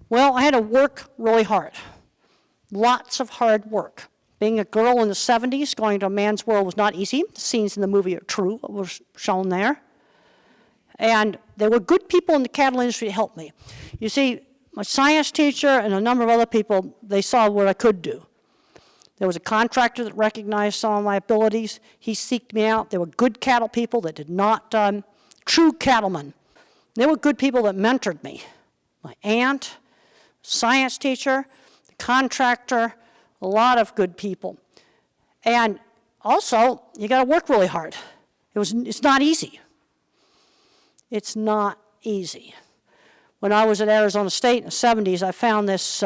Well, I had to work really hard. Lots of hard work. Being a girl in the 70s, going to a man's world was not easy. The scenes in the movie are true, what was shown there. And there were good people in the cattle industry to help me. You see, my science teacher and a number of other people, they saw what I could do. There was a contractor that recognized some of my abilities. He seeked me out. There were good cattle people that did not, true cattlemen. There were good people that mentored me. My aunt, science teacher, the contractor, a lot of good people. And also, you got to work really hard. It's not easy. It's not easy. When I was at Arizona State in the 70s, I found this,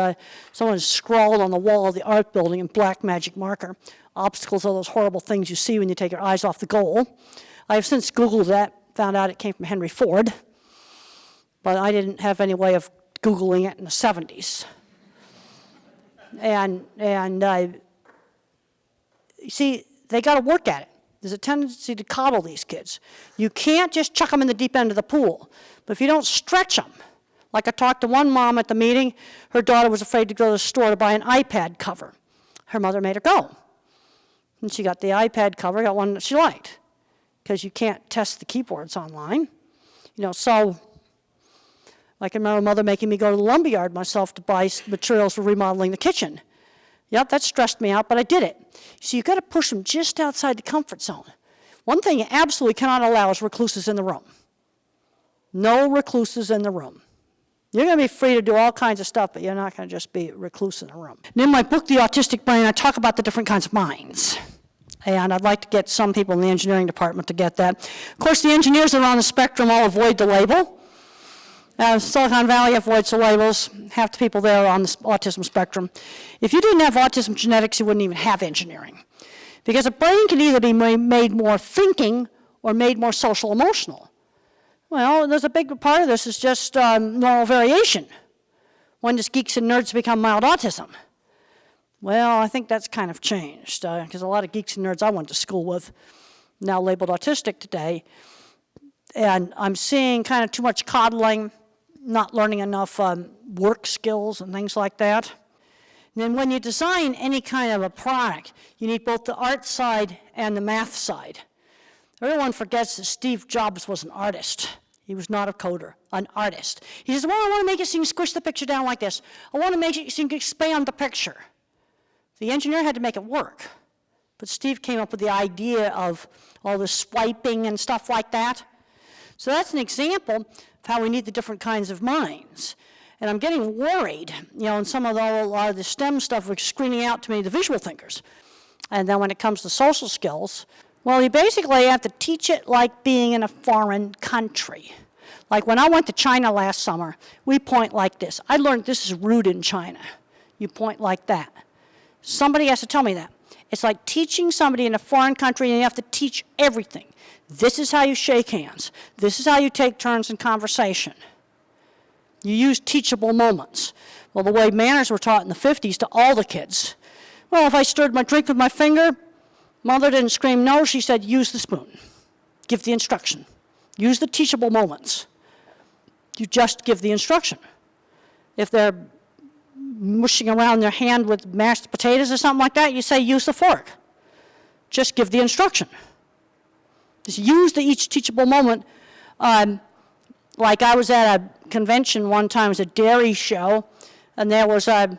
someone scrawled on the wall of the art building in black magic marker. Obstacles are those horrible things you see when you take your eyes off the goal. I have since Googled that, found out it came from Henry Ford, but I didn't have any way of Googling it in the 70s. And you see, they got to work at it. There's a tendency to coddle these kids. You can't just chuck them in the deep end of the pool. But if you don't stretch them, like I talked to one mom at the meeting, her daughter was afraid to go to the store to buy an iPad cover. Her mother made her go. And she got the iPad cover, got one that she liked, because you can't test the keyboards online. So I can remember mother making me go to the lumberyard myself to buy materials for remodeling the kitchen. Yep, that stressed me out, but I did it. So you've got to push them just outside the comfort zone. One thing you absolutely cannot allow is recluses in the room. No recluses in the room. You're going to be free to do all kinds of stuff, but you're not going to just be a recluse in the room. And in my book, The Autistic Brain, I talk about the different kinds of minds. And I'd like to get some people in the engineering department to get that. Of course, the engineers that are on the spectrum all avoid the label. Silicon Valley avoids the labels. Half the people there are on the autism spectrum. If you didn't have autism genetics, you wouldn't even have engineering. Because a brain can either be made more thinking or made more social emotional. Well, there's a big part of this is just normal variation. When does geeks and nerds become mild autism? Well, I think that's kind of changed, because a lot of geeks and nerds I went to school with, now labeled autistic today, and I'm seeing kind of too much coddling, not learning enough work skills and things like that. And then when you design any kind of a product, you need both the art side and the math side. Everyone forgets that Steve Jobs was an artist. He was not a coder, an artist. He says, well, I want to make it so you can squish the picture down like this. I want to make it so you can expand the picture. The engineer had to make it work. But Steve came up with the idea of all the swiping and stuff like that. So that's an example of how we need the different kinds of minds. And I'm getting worried, in some of a lot of the STEM stuff, we're screening out to me the visual thinkers. And then when it comes to social skills, well, you basically have to teach it like being in a foreign country. Like when I went to China last summer, we point like this. I learned this is rude in China. You point like that. Somebody has to tell me that. It's like teaching somebody in a foreign country, and you have to teach everything. This is how you shake hands. This is how you take turns in conversation. You use teachable moments. Well, the way manners were taught in the 50s to all the kids. Well, if I stirred my drink with my finger, Mother didn't scream no, she said use the spoon. Give the instruction. Use the teachable moments. You just give the instruction. If they're mushing around their hand with mashed potatoes or something like that, you say use the fork. Just give the instruction. Just use each teachable moment. Like I was at a convention one time, it was a dairy show, and there was a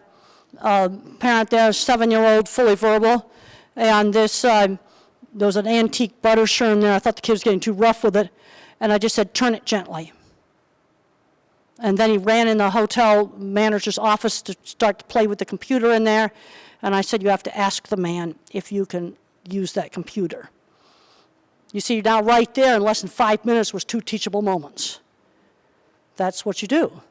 parent there, a 7-year-old, fully verbal, and there was an antique butter churn there. I thought the kid was getting too rough with it, and I just said, turn it gently. And then he ran in the hotel manager's office to start to play with the computer in there, and I said, you have to ask the man if you can use that computer. You see, now right there, in less than 5 minutes was 2 teachable moments. That's what you do.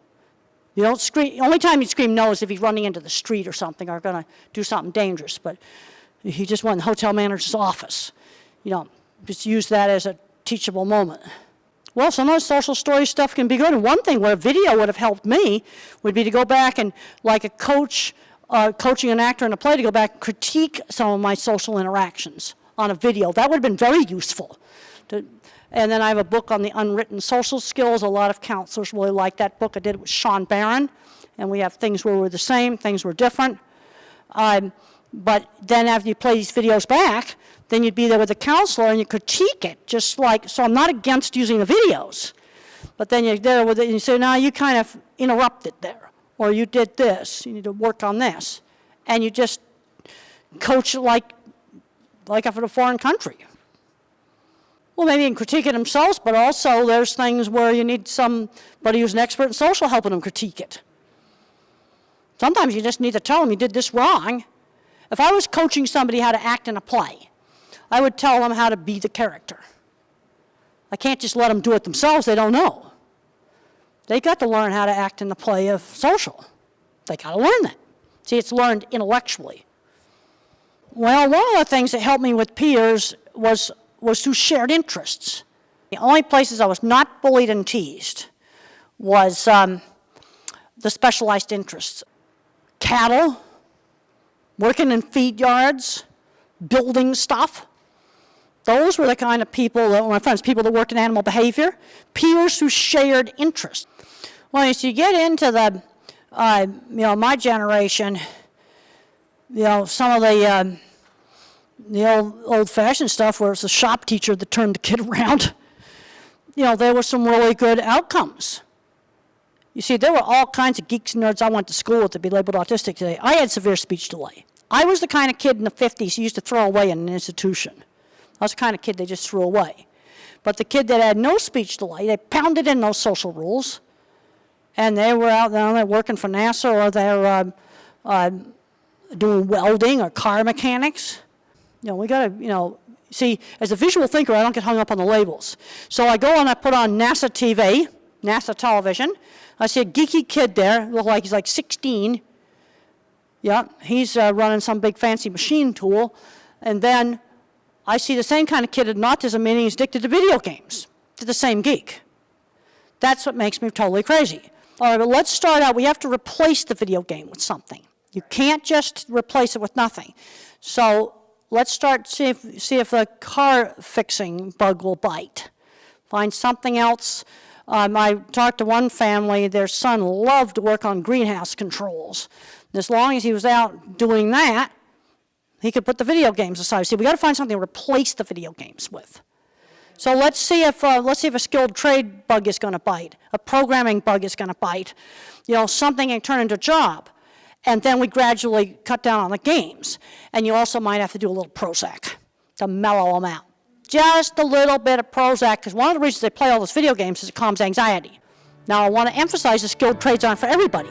You don't scream. The only time you scream no is if he's running into the street or something or going to do something dangerous. But he just went in the hotel manager's office. Just use that as a teachable moment. Well, some of the social story stuff can be good. And one thing where video would have helped me would be to go back and, like a coach coaching an actor in a play, to go back and critique some of my social interactions on a video. That would have been very useful. And then I have a book on the unwritten social skills. A lot of counselors really like that book. I did it with Sean Barron, and we have things where we're the same, things we're different. But then after you play these videos back, then you'd be there with the counselor and you critique it, just like, so I'm not against using the videos, but then you're there with it and you say, no, you kind of interrupted there, or you did this, you need to work on this. And you just coach it like if in a foreign country. Well, maybe you can critique it themselves, but also there's things where you need somebody who's an expert in social helping them critique it. Sometimes you just need to tell them you did this wrong. If I was coaching somebody how to act in a play, I would tell them how to be the character. I can't just let them do it themselves, they don't know. They got to learn how to act in the play of social. They got to learn that. See, it's learned intellectually. Well, one of the things that helped me with peers was through shared interests. The only places I was not bullied and teased was the specialized interests. Cattle, working in feed yards, building stuff. Those were the kind of people that were my friends, people that worked in animal behavior, peers who shared interests. Well, as you get into the, my generation, some of the old-fashioned stuff where it's the shop teacher that turned the kid around, there were some really good outcomes. You see, there were all kinds of geeks and nerds I went to school with to be labeled autistic today. I had severe speech delay. I was the kind of kid in the 50s who used to throw away in an institution. I was the kind of kid they just threw away. But the kid that had no speech delay, they pounded in those social rules, and they were out there working for NASA, or they're doing welding or car mechanics. We got to, see, as a visual thinker, I don't get hung up on the labels. So I go and I put on NASA TV, NASA television. I see a geeky kid there, look like he's like 16. Yeah, he's running some big fancy machine tool. And then I see the same kind of kid at an autism meeting who's addicted to video games, to the same geek. That's what makes me totally crazy. All right, but let's start out. We have to replace the video game with something. You can't just replace it with nothing. So let's start, see if the car fixing bug will bite. Find something else. I talked to one family, their son loved to work on greenhouse controls. As long as he was out doing that, he could put the video games aside. See, we got to find something to replace the video games with. So let's see if a skilled trade bug is going to bite, a programming bug is going to bite, something can turn into a job. And then we gradually cut down on the games. And you also might have to do a little Prozac to mellow them out. Just a little bit of Prozac, because one of the reasons they play all those video games is it calms anxiety. Now, I want to emphasize the skilled trades aren't for everybody.